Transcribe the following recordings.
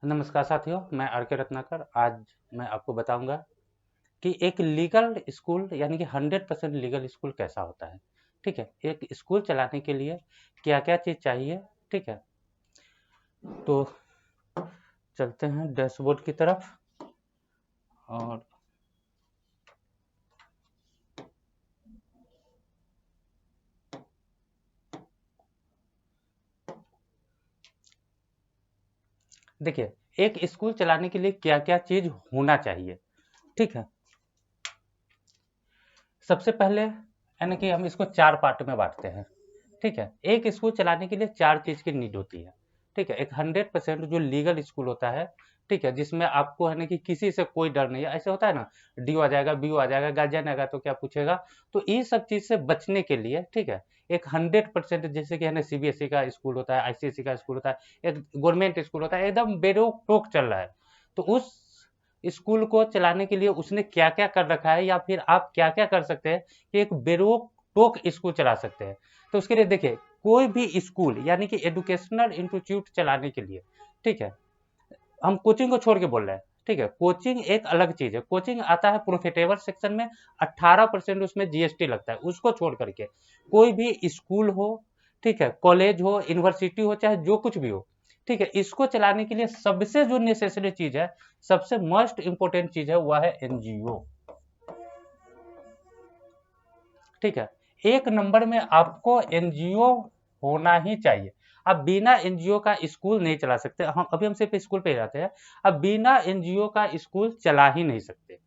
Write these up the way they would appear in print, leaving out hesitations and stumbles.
नमस्कार साथियों, मैं आर के रत्नाकर। आज मैं आपको बताऊंगा कि एक लीगल स्कूल यानी कि 100% लीगल स्कूल कैसा होता है। ठीक है, एक स्कूल चलाने के लिए क्या क्या चीज़ चाहिए। ठीक है, तो चलते हैं डैशबोर्ड की तरफ। और देखिए, एक स्कूल चलाने के लिए क्या क्या चीज़ होना चाहिए। ठीक है, सबसे पहले यानी कि हम इसको 4 पार्ट में बाँटते हैं। ठीक है, एक स्कूल चलाने के लिए 4 चीज़ की नीड होती है। ठीक है, एक 100% जो लीगल स्कूल होता है, ठीक है, जिसमें आपको है ना कि किसी से कोई डर नहीं है। ऐसे होता है ना, डीओ आ जाएगा, बीओ आ जाएगा, गार्जियन आएगा तो क्या पूछेगा। तो ये सब चीज़ से बचने के लिए, ठीक है, एक 100% जैसे कि है ना सीबीएसई का स्कूल होता है, आईसीएसई का स्कूल होता है, एक गवर्नमेंट स्कूल होता है, एकदम बेरोक-टोक चल रहा है। तो उस स्कूल को चलाने के लिए उसने क्या-क्या कर रखा है या फिर आप क्या-क्या कर सकते हैं कि एक बेरोक-टोक स्कूल चला सकते हैं। तो उसके लिए देखिए, कोई भी स्कूल यानी कि एजुकेशनल इंस्टीट्यूट चलाने के लिए, ठीक है, हम कोचिंग को छोड़ के बोल रहे हैं। ठीक है, कोचिंग एक अलग चीज है। कोचिंग आता है प्रॉफिटेबल सेक्शन में, 18% उसमें जीएसटी लगता है। उसको छोड़ करके कोई भी स्कूल हो, ठीक है, कॉलेज हो, यूनिवर्सिटी हो, चाहे जो कुछ भी हो, ठीक है, इसको चलाने के लिए सबसे जो नेसेसरी चीज है, सबसे मोस्ट इंपोर्टेंट चीज है, वह है एनजीओ। ठीक है, एक नंबर में आपको एनजीओ होना ही चाहिए। अब बिना एनजीओ का स्कूल नहीं चला सकते। हम अभी हम सिर्फ स्कूल पे ही जाते हैं। अब बिना एनजीओ का स्कूल चला ही नहीं सकते।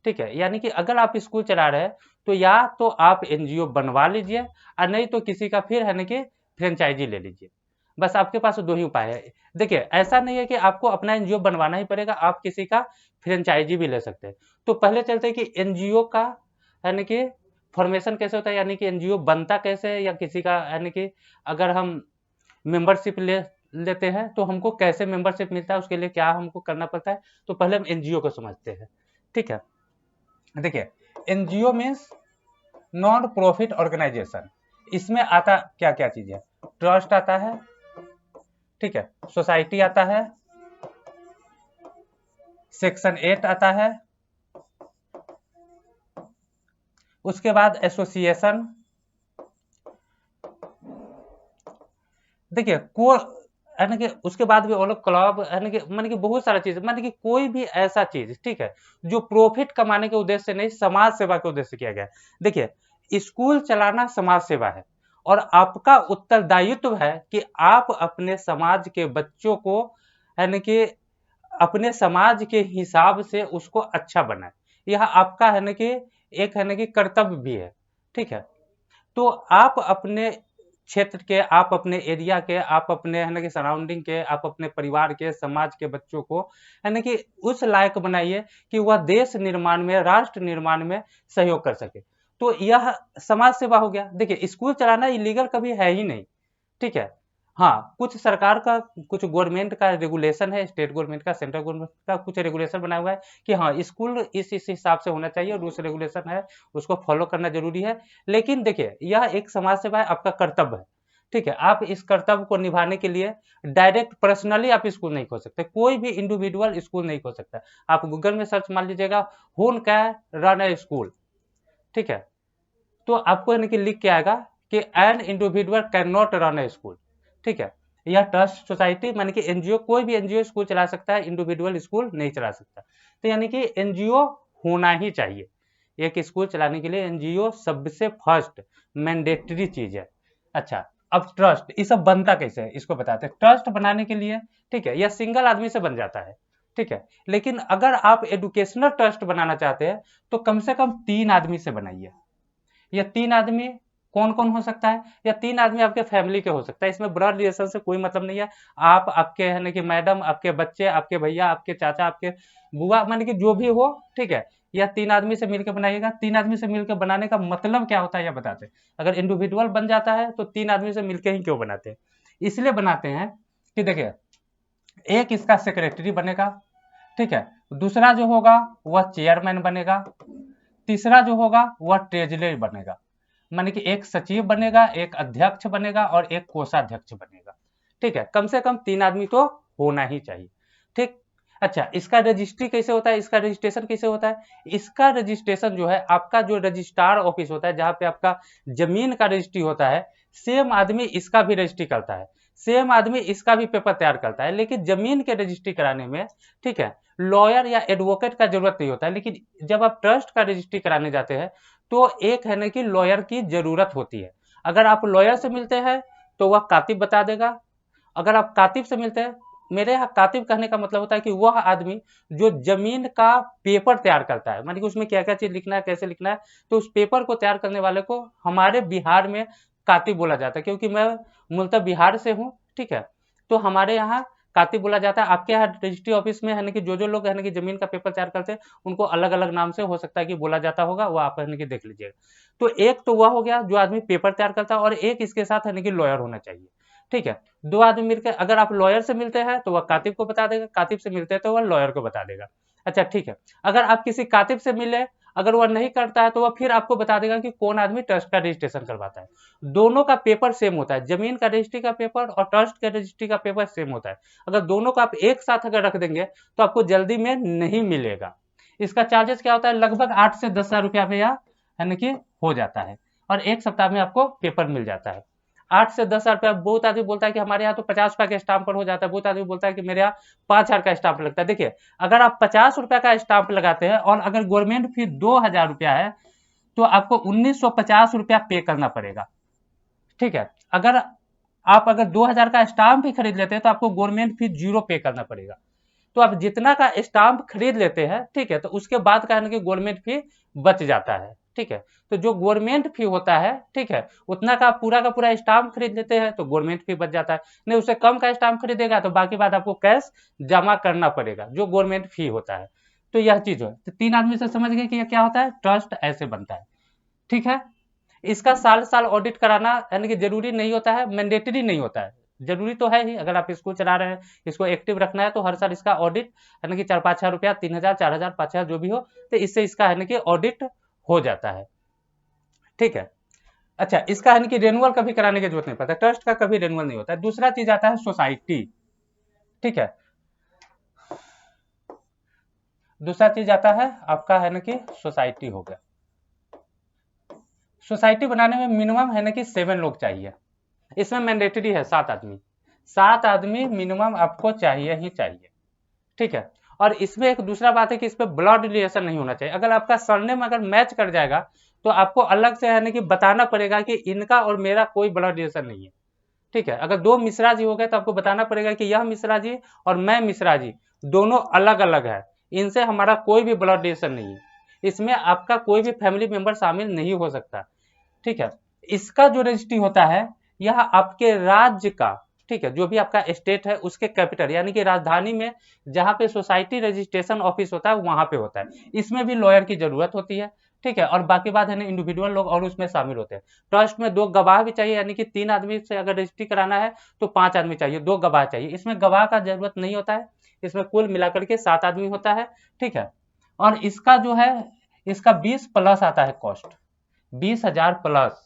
ठीक है, यानी कि अगर आप स्कूल चला रहे हैं तो या तो आप एनजीओ बनवा लीजिए, और नहीं तो किसी का फिर है ना कि फ्रेंचाइजी ले लीजिए। बस आपके पास दो ही उपाय है। देखिए, ऐसा नहीं है कि आपको अपना एनजीओ बनवाना ही पड़ेगा, आप किसी का फ्रेंचाइजी भी ले सकते हैं। तो पहले चलते हैं कि एनजीओ का है ना कि फॉर्मेशन कैसे होता है, यानी कि एनजीओ बनता कैसे है, या किसी का यानी कि अगर हम मेंबरशिप लेते हैं तो हमको कैसे मेंबरशिप मिलता है, उसके लिए क्या हमको करना पड़ता है। तो पहले हम एनजीओ को समझते हैं। ठीक है, देखिए, NGO means non profit organisation. इसमें आता क्या क्या चीज है, ट्रस्ट आता है, ठीक है, सोसाइटी आता है, सेक्शन 8 आता है, उसके बाद एसोसिएशन। देखिए, को यानी कि उसके बाद भी वो लोग क्लब यानी कि माने कि बहुत सारा चीज, माने कि कोई भी ऐसा चीज, ठीक है, जो प्रॉफिट कमाने के उद्देश्य से नहीं, समाज सेवा के उद्देश्य से किया गया है। देखिए, स्कूल चलाना समाज सेवा है, और आपका उत्तरदायित्व है कि आप अपने समाज के बच्चों को यानी कि अपने समाज के हिसाब से उसको अच्छा बनाए। यह आपका है ना कि एक है ना कि कर्तव्य भी है। ठीक है, तो आप अपने क्षेत्र के, आप अपने एरिया के, आप अपने है ना कि सराउंडिंग के, आप अपने परिवार के, समाज के बच्चों को है ना कि उस लायक बनाइए कि वह देश निर्माण में, राष्ट्र निर्माण में सहयोग कर सके। तो यह समाज सेवा हो गया। देखिए, स्कूल चलाना इलीगल कभी है ही नहीं। ठीक है, हाँ, कुछ सरकार का, कुछ गवर्नमेंट का रेगुलेशन है, स्टेट गवर्नमेंट का, सेंट्रल गवर्नमेंट का कुछ रेगुलेशन बना हुआ है कि हाँ, स्कूल इस हिसाब से होना चाहिए, रूल्स रेगुलेशन है, उसको फॉलो करना जरूरी है। लेकिन देखिए, यह एक समाज सेवा है, आपका कर्तव्य है। ठीक है, आप इस कर्तव्य को निभाने के लिए डायरेक्ट पर्सनली आप स्कूल नहीं खोल सकते, कोई भी इंडिविजुअल स्कूल नहीं खोल सकता। आप गूगल में सर्च मार लीजिएगा, हुन कैन रन ए स्कूल। ठीक है, तो आपको यानी कि लिख के आएगा कि an individual can not run A school. ठीक है, यह ट्रस्ट सोसाइटी मानी कि एनजीओ, कोई भी एनजीओ स्कूल चला सकता है, इंडिविजुअल स्कूल नहीं चला सकता। तो यानी कि एनजीओ होना ही चाहिए। एक स्कूल चलाने के लिए एनजीओ सबसे फर्स्ट मैंडेटरी चीज है। अच्छा, अब ट्रस्ट ये सब बनता कैसे है, इसको बताते हैं। ट्रस्ट बनाने के लिए, ठीक है, यह सिंगल आदमी से बन जाता है। ठीक है, लेकिन अगर आप एडुकेशनल ट्रस्ट बनाना चाहते हैं तो कम से कम 3 आदमी से बनाइए। या 3 आदमी कौन कौन हो सकता है, या 3 आदमी आपके फैमिली के हो सकता है। इसमें ब्लड रिलेशन से कोई मतलब नहीं है। आप, आपके है ना कि मैडम, आपके बच्चे, आपके भैया, आपके चाचा, आपके बुआ, मान कि जो भी हो, ठीक है, या 3 आदमी से मिलकर बनाइएगा। 3 आदमी से मिलकर बनाने का मतलब क्या होता है, यह बताते हैं। अगर इंडिविजुअल बन जाता है तो 3 आदमी से मिलकर ही क्यों बनाते हैं, इसलिए बनाते हैं कि देखिए, एक इसका सेक्रेटरी बनेगा, ठीक है, दूसरा जो होगा वह चेयरमैन बनेगा, तीसरा जो होगा वह ट्रेजरी बनेगा। माने कि एक सचिव बनेगा, एक अध्यक्ष बनेगा और एक कोषाध्यक्ष बनेगा। ठीक है, कम से कम 3 आदमी तो होना ही चाहिए। ठीक। अच्छा, इसका रजिस्ट्री कैसे होता है, इसका रजिस्ट्रेशन कैसे होता है? इसका रजिस्ट्रेशन जो है आपका जो रजिस्ट्रार ऑफिस होता है जहां पे आपका जमीन का रजिस्ट्री होता है, सेम आदमी इसका भी रजिस्ट्री करता है, सेम आदमी इसका भी पेपर तैयार करता है। लेकिन जमीन के रजिस्ट्री कराने में, ठीक है, लॉयर या एडवोकेट का जरूरत नहीं होता है। लेकिन जब आप ट्रस्ट का रजिस्ट्री कराने जाते हैं तो एक है ना कि लॉयर की जरूरत होती है। अगर आप लॉयर से मिलते हैं तो वह कातिब बता देगा। अगर आप कातिब से मिलते हैं, मेरे यहाँ कातिब कहने का मतलब होता है कि वह आदमी जो जमीन का पेपर तैयार करता है, मानी कि उसमें क्या क्या चीज लिखना है, कैसे लिखना है, तो उस पेपर को तैयार करने वाले को हमारे बिहार में कातिब बोला जाता है। क्योंकि मैं मूलतः बिहार से हूँ, ठीक है, तो हमारे यहाँ कातिब बोला जाता है। आपके यहाँ रजिस्ट्री ऑफिस में है ना कि जो लोग है ना कि जमीन का पेपर तैयार करते हैं उनको अलग अलग नाम से हो सकता है कि बोला जाता होगा, वो आप है ना कि देख लीजिएगा। तो एक तो वह हो गया जो आदमी पेपर तैयार करता है, और एक इसके साथ है ना कि लॉयर होना चाहिए, ठीक है। दो आदमी मिलकर, अगर आप लॉयर से मिलते हैं तो वह कातिब को बता देगा, कातिब से मिलते हैं तो वह लॉयर को बता देगा। अच्छा, ठीक है। अगर आप किसी कातिब से मिले, अगर वह नहीं करता है तो वह फिर आपको बता देगा कि कौन आदमी ट्रस्ट का रजिस्ट्रेशन करवाता है। दोनों का पेपर सेम होता है, जमीन का रजिस्ट्री का पेपर और ट्रस्ट का रजिस्ट्री का पेपर सेम होता है। अगर दोनों को आप एक साथ अगर रख देंगे तो आपको जल्दी में नहीं मिलेगा। इसका चार्जेस क्या होता है, लगभग 8 से 10 हज़ार रुपया में यह यानी कि हो जाता है, और एक सप्ताह में आपको पेपर मिल जाता है। 8 से 10 हज़ार रुपया। बहुत आदमी बोलता है कि हमारे यहाँ तो 50 रुपया के स्टाम्प पर हो जाता है, बहुत आदमी बोलता है कि मेरे यहाँ 5 हज़ार का स्टाम्प लगता है। देखिए, अगर आप 50 रुपया का स्टाम्प लगाते हैं और अगर गवर्नमेंट फी 2 हज़ार रुपया है तो आपको 1950 रुपया पे करना पड़ेगा, ठीक है। अगर आप अगर 2 हज़ार का स्टाम्प भी खरीद लेते हैं तो आपको गवर्नमेंट फी 0 पे करना पड़ेगा। तो आप जितना का स्टाम्प खरीद लेते हैं, ठीक है, तो उसके बाद का है कि गवर्नमेंट फी बच जाता है, ठीक है। तो जो गवर्नमेंट फी होता है, ठीक है, उतना का पूरा स्टाम्प खरीद लेते हैं तो गवर्नमेंट फी बच जाता है। नहीं, उससे कम का स्टाम्प खरीदेगा तो बाकी बात आपको कैश जमा करना पड़ेगा, जो गवर्नमेंट फी होता है। तो यह चीज है। तो 3 आदमी से समझ गए कि यह क्या होता है, ट्रस्ट ऐसे बनता है, ठीक है। इसका साल साल ऑडिट कराना यानी कि जरूरी नहीं होता है, मैंडेटरी नहीं होता है, जरूरी तो है ही। अगर आप स्कूल चला रहे हैं, इसको एक्टिव रखना है तो हर साल इसका ऑडिट यानी कि 4-5 हज़ार रुपया, 3 हज़ार, 4 हज़ार, 5 हज़ार जो भी हो, तो इससे इसका है कि ऑडिट हो जाता है, ठीक है। अच्छा, इसका है कि रेनुअल कभी कराने की जरूरत नहीं पड़ता, ट्रस्ट का कभी रेनुअल नहीं होता है। दूसरा चीज आता है सोसाइटी, ठीक है। दूसरा चीज आता है आपका है ना कि सोसाइटी हो गया। सोसाइटी बनाने में मिनिमम है ना कि 7 लोग चाहिए। इसमें मैंडेटरी है 7 आदमी, 7 आदमी मिनिमम आपको चाहिए ही चाहिए, ठीक है। और इसमें एक दूसरा बात है कि इसमें ब्लड रिलेशन नहीं होना चाहिए। अगर आपका सरनेम अगर मैच कर जाएगा तो आपको अलग से है ना कि बताना पड़ेगा कि इनका और मेरा कोई ब्लड रिलेशन नहीं है, ठीक है। अगर 2 मिश्रा जी हो गए तो आपको बताना पड़ेगा कि यह मिश्रा जी और मैं मिश्रा जी दोनों अलग अलग है, इनसे हमारा कोई भी ब्लड रिलेशन नहीं है, इसमें आपका कोई भी फैमिली मेंबर शामिल नहीं हो सकता, ठीक है। इसका जो रजिस्ट्री होता है यह आपके राज्य का, ठीक है, जो भी आपका स्टेट है उसके कैपिटल यानी कि राजधानी में जहां पे सोसाइटी रजिस्ट्रेशन ऑफिस होता है वहां पे होता है। इसमें भी लॉयर की जरूरत होती है, ठीक है। और बाकी बात है ना, इंडिविजुअल लोग और उसमें शामिल होते हैं। ट्रस्ट में 2 गवाह भी चाहिए, यानी कि 3 आदमी से अगर रजिस्ट्री कराना है तो 5 आदमी चाहिए, 2 गवाह चाहिए। इसमें गवाह का जरूरत नहीं होता है, इसमें कुल मिलाकर के 7 आदमी होता है, ठीक है। और इसका जो है, इसका 20 प्लस आता है कॉस्ट, 20 हज़ार प्लस,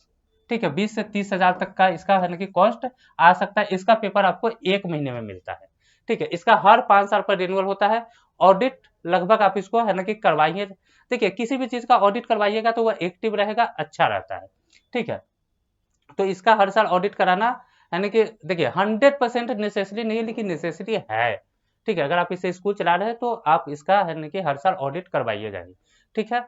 ठीक है। 20 से 30 हज़ार तक का इसका है ना कि कॉस्ट आ सकता है। इसका पेपर आपको 1 महीने में मिलता है, ठीक है। इसका हर 5 साल पर रिन्यूअल होता है। ऑडिट लगभग आप इसको है ना कि करवाइए। देखिए, किसी भी चीज का ऑडिट करवाइएगा तो वह एक्टिव रहेगा, अच्छा रहता है, ठीक है। तो इसका हर साल ऑडिट कराना यानी कि देखिए 100% नेसेसरी नहीं है, लेकिन नेसेसरी है, ठीक है। अगर आप इसे स्कूल चला रहे हैं तो आप इसका है ना कि हर साल ऑडिट करवाइए जाइए, ठीक है।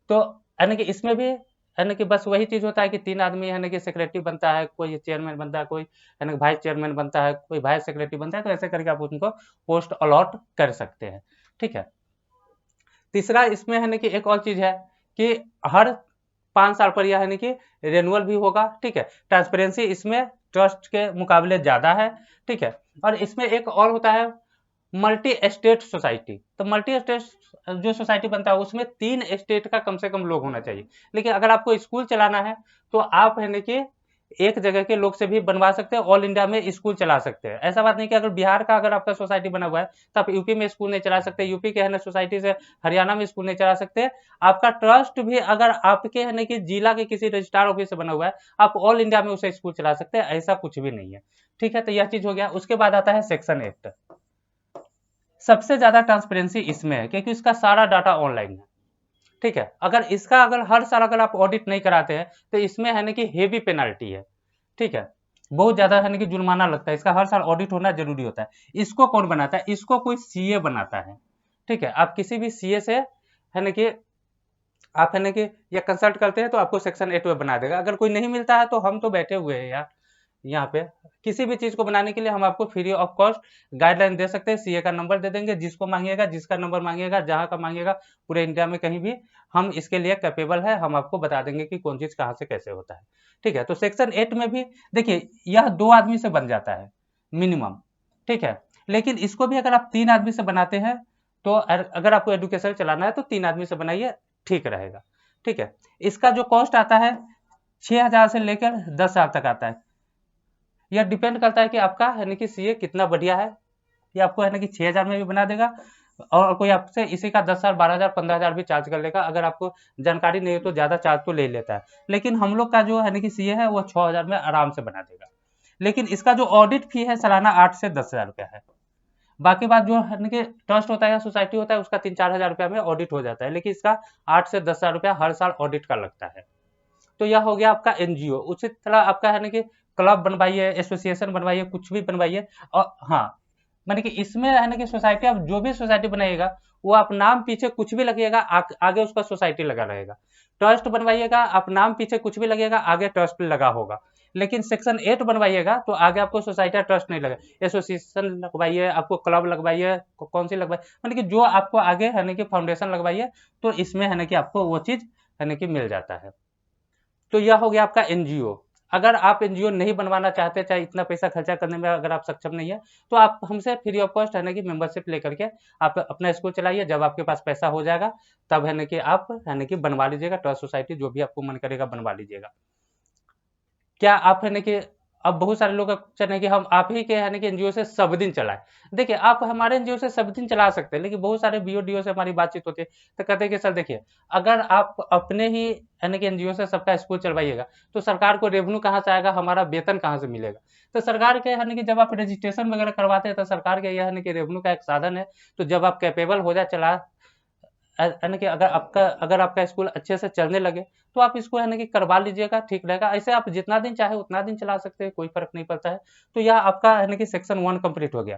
तो यानी कि इसमें भी है ना कि बस वही चीज होता है कि 3 आदमी है ना कि सेक्रेटरी बनता है, कोई चेयरमैन बनता है, कोई है ना वाइस चेयरमैन बनता है, कोई वाइस सेक्रेटरी बनता है। तो ऐसे करके आप उनको पोस्ट अलॉट कर सकते हैं, ठीक है। तीसरा इसमें है ना कि एक और चीज है कि हर 5 साल पर यह है ना कि रेनुअल भी होगा, ठीक है। ट्रांसपेरेंसी इसमें ट्रस्ट के मुकाबले ज्यादा है, ठीक है। और इसमें एक और होता है मल्टी स्टेट सोसाइटी। तो मल्टी स्टेट जो सोसाइटी बनता है उसमें 3 स्टेट का कम से कम लोग होना चाहिए। लेकिन अगर आपको स्कूल चलाना है तो आप है ना कि एक जगह के लोग से भी बनवा सकते हैं, ऑल इंडिया में स्कूल चला सकते हैं। ऐसा बात नहीं कि अगर बिहार का अगर आपका सोसाइटी बना हुआ है तो आप यूपी में स्कूल नहीं चला सकते, यूपी के है ना सोसाइटी से हरियाणा में स्कूल नहीं चला सकते। आपका ट्रस्ट भी अगर आपके है ना कि जिला के किसी रजिस्ट्रार ऑफिस से बना हुआ है, आप ऑल इंडिया में उसे स्कूल चला सकते हैं, ऐसा कुछ भी नहीं है, ठीक है। तो यह चीज हो गया। उसके बाद आता है सेक्शन एक्ट। सबसे ज्यादा ट्रांसपेरेंसी इसमें है क्योंकि इसका सारा डाटा ऑनलाइन है, ठीक है। अगर हर साल अगर आप ऑडिट नहीं कराते हैं तो इसमें है ना कि हेवी पेनल्टी है, ठीक है, बहुत ज्यादा है ना कि जुर्माना लगता है, इसका हर साल ऑडिट होना जरूरी होता है। इसको कौन बनाता है? इसको कोई सीए बनाता है, ठीक है। आप किसी भी सीए से है ना कि आप है ना कि या कंसल्ट करते हैं तो आपको सेक्शन 8 में बना देगा। अगर कोई नहीं मिलता है तो हम तो बैठे हुए हैं यार यहाँ पे, किसी भी चीज को बनाने के लिए हम आपको फ्री ऑफ कॉस्ट गाइडलाइन दे सकते हैं। सीए का नंबर दे देंगे, जिसको मांगिएगा, जिसका नंबर मांगिएगा, जहां का मांगिएगा, पूरे इंडिया में कहीं भी हम इसके लिए कैपेबल है, हम आपको बता देंगे कि कौन चीज कहाँ से कैसे होता है, ठीक है। तो सेक्शन 8 में भी देखिए यह 2 आदमी से बन जाता है मिनिमम, ठीक है। लेकिन इसको भी अगर आप 3 आदमी से बनाते हैं तो अगर आपको एडुकेशन चलाना है तो 3 आदमी से बनाइए, ठीक रहेगा, ठीक है। इसका जो कॉस्ट आता है 6,000 से लेकर 10,000 तक आता है। यह डिपेंड करता है कि आपका है ना कि सीए कितना बढ़िया है, ये आपको है ना कि 6,000 में भी बना देगा, और कोई आपसे इसी का 10,000, 12,000, 15,000 भी चार्ज कर लेगा। अगर आपको जानकारी नहीं है तो ज्यादा चार्ज तो ले लेता है, लेकिन हम लोग का जो है ना कि सीए है वो 6,000 में आराम से बना देगा। लेकिन इसका जो ऑडिट फी है सालाना 8 से 10,000 रुपया है। बाकी बात जो है ना कि ट्रस्ट होता है या सोसाइटी होता है उसका 3-4 हजार रुपया में ऑडिट हो जाता है, लेकिन इसका 8 से 10,000 रुपया हर साल ऑडिट का लगता है। तो यह हो गया आपका एनजीओ। उसी तरह आपका है ना कि क्लब बनवाइए, एसोसिएशन बनवाइए, कुछ भी बनवाइए। और हाँ, माने कि इसमें है ना कि सोसाइटी, आप जो भी सोसाइटी बनाइएगा वो आप नाम पीछे कुछ भी लगिएगा, आगे उसका सोसाइटी लगा रहेगा। ट्रस्ट बनवाइएगा, आप नाम पीछे कुछ भी लगिएगा, आगे ट्रस्ट लगा होगा। लेकिन सेक्शन 8 बनवाइएगा तो आगे आपको सोसाइटी ट्रस्ट नहीं लगेगा। एसोसिएशन लगवाइए, आपको क्लब लगवाइए, कौन सी लगवाइए, मतलब कि जो आपको आगे है ना कि फाउंडेशन लगवाइए, तो इसमें है ना कि आपको वो चीज है ना कि मिल जाता है। तो यह हो गया आपका एनजीओ। अगर आप एनजीओ नहीं बनवाना चाहते, चाहे इतना पैसा खर्चा करने में अगर आप सक्षम नहीं है, तो आप हमसे फ्री ऑफ कॉस्ट है ना कि मेंबरशिप लेकर के आप अपना स्कूल चलाइए। जब आपके पास पैसा हो जाएगा तब है ना कि आप है ना कि बनवा लीजिएगा, ट्रस्ट सोसाइटी जो भी आपको मन करेगा बनवा लीजिएगा। क्या आप है ना कि अब बहुत सारे लोग का क्वेश्चन है कि हम आप ही के है ना कि एनजीओ से सब दिन चलाएं। देखिए आप हमारे एनजीओ से सब दिन चला सकते हैं, लेकिन बहुत सारे बीओडीओ से हमारी बातचीत होती है तो कहते हैं कि सर देखिए, अगर आप अपने ही है ना कि एनजीओ से सबका स्कूल चलवाइएगा तो सरकार को रेवेन्यू कहाँ से आएगा, हमारा वेतन कहाँ से मिलेगा। तो सरकार के है ना कि जब आप रजिस्ट्रेशन वगैरह करवाते हैं तो सरकार के यह है ना कि रेवेन्यू का एक साधन है। तो जब आप कैपेबल हो जाए चला, है ना कि अगर आपका स्कूल अच्छे से चलने लगे तो आप इसको है ना कि करवा लीजिएगा, ठीक रहेगा। ऐसे आप जितना दिन चाहे उतना दिन चला सकते हैं, कोई फर्क नहीं पड़ता है। तो यह आपका है ना कि सेक्शन 1 कंप्लीट हो गया।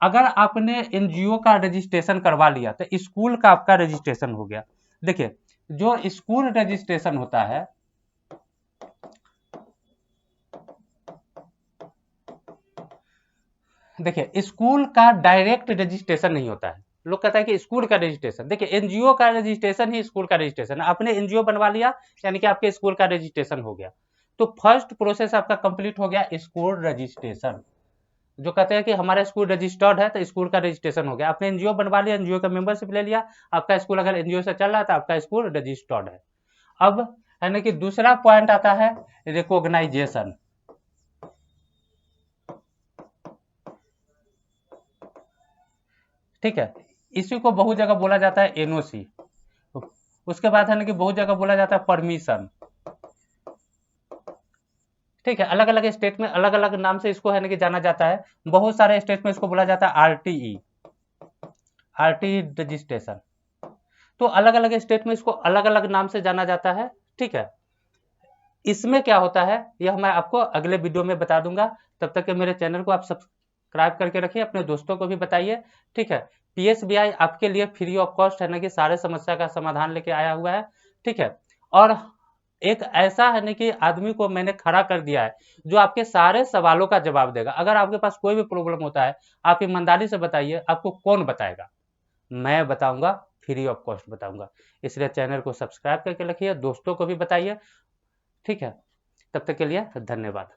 अगर आपने एनजीओ का रजिस्ट्रेशन करवा लिया तो स्कूल का आपका रजिस्ट्रेशन हो गया। देखिए जो स्कूल रजिस्ट्रेशन होता है, देखिए स्कूल का डायरेक्ट रजिस्ट्रेशन नहीं होता है। लोग कहता है कि स्कूल का रजिस्ट्रेशन, देखिए एनजीओ का रजिस्ट्रेशन ही स्कूल का रजिस्ट्रेशन है। आपने एनजीओ बनवा लिया यानी कि आपके स्कूल का रजिस्ट्रेशन हो गया। तो फर्स्ट प्रोसेस आपका कंप्लीट हो गया स्कूल रजिस्ट्रेशन। जो कहते हैं कि हमारा स्कूल रजिस्टर्ड है तो स्कूल का रजिस्ट्रेशन हो गया। आपने एनजीओ बनवा लिया, एनजीओ का मेंबरशिप ले लिया, आपका स्कूल अगर एनजीओ से चल रहा है तो आपका स्कूल रजिस्टर्ड है। अब है ना कि दूसरा पॉइंट आता है रिकॉग्नाइजेशन, ठीक है। इसी को बहुत जगह बोला जाता है एनओसी। उसके बाद है ना कि बहुत जगह बोला जाता है परमिशन, ठीक है। अलग अलग स्टेट में अलग अलग नाम से इसको है ना कि जाना जाता है। बहुत सारे स्टेट में इसको बोला जाता है आरटीई, आरटीई रजिस्ट्रेशन। तो अलग अलग स्टेट में इसको अलग अलग नाम से जाना जाता है, ठीक है। इसमें क्या होता है यह मैं आपको अगले वीडियो में बता दूंगा। तब तक के मेरे चैनल को आप सब्सक्राइब करके रखिए, अपने दोस्तों को भी बताइए, ठीक है। पीएसबीआई आपके लिए फ्री ऑफ कॉस्ट है ना कि सारे समस्या का समाधान लेके आया हुआ है, ठीक है। और एक ऐसा है ना कि आदमी को मैंने खड़ा कर दिया है जो आपके सारे सवालों का जवाब देगा। अगर आपके पास कोई भी प्रॉब्लम होता है आप ईमानदारी से बताइए, आपको कौन बताएगा? मैं बताऊंगा, फ्री ऑफ कॉस्ट बताऊंगा। इसलिए चैनल को सब्सक्राइब करके रखिए, दोस्तों को भी बताइए, ठीक है। तब तक के लिए धन्यवाद।